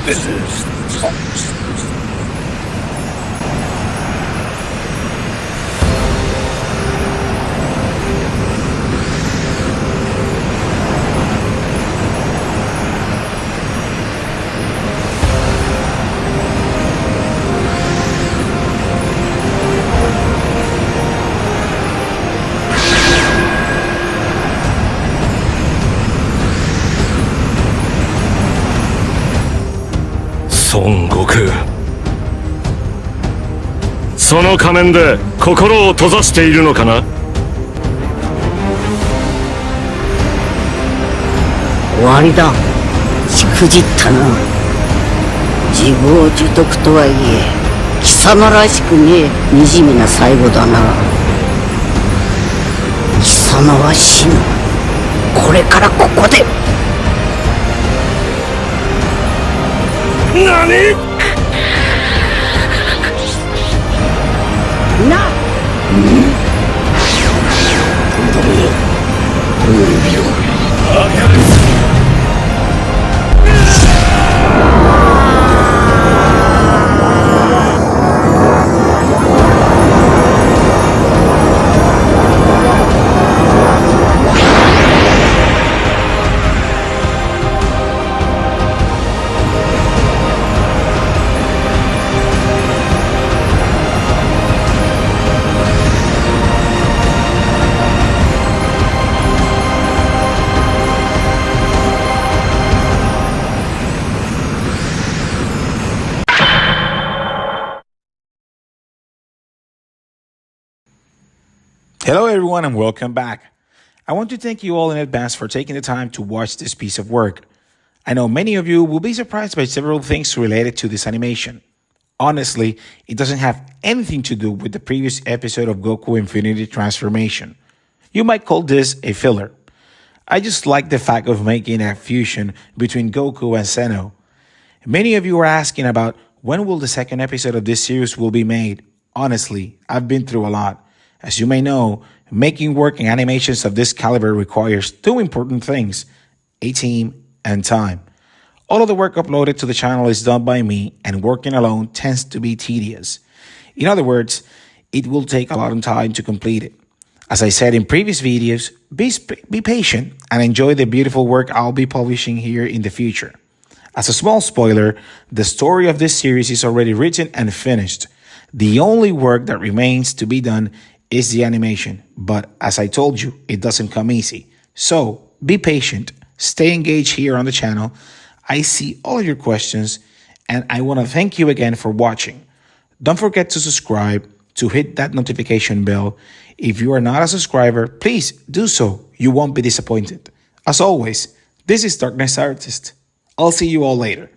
This is Fox.孫悟空、その仮面で心を閉ざしているのかな。終わりだ。しくじったな。自業自得とはいえ貴様らしくねえ惨めな最後だな。貴様は死ぬ。これからここで。何？な。Hello everyone and welcome back. I want to thank you all in advance for taking the time to watch this piece of work. I know many of you will be surprised by several things related to this animation. Honestly, it doesn't have anything to do with the previous episode of Goku Infinity Transformation. You might call this a filler. I just like the fact of making a fusion between Goku and Zeno. Many of you are asking about when will the second episode of this series will be made. Honestly, I've been through a lot. As you may know, making work and animations of this caliber requires two important things: a team and time. All of the work uploaded to the channel is done by me, and working alone tends to be tedious. In other words, it will take a lot of time to complete it. As I said in previous videos, be patient and enjoy the beautiful work I'll be publishing here in the future. As a small spoiler, the story of this series is already written and finished. The only work that remains to be done is the animation, but as I told you, it doesn't come easy. So be patient, stay engaged here on the channel. I see all of your questions, and I want to thank you again for watching. Don't forget to subscribe, to hit that notification bell. If you are not a subscriber, please do so. You won't be disappointed. As always, this is Darkness Artist. I'll see you all later.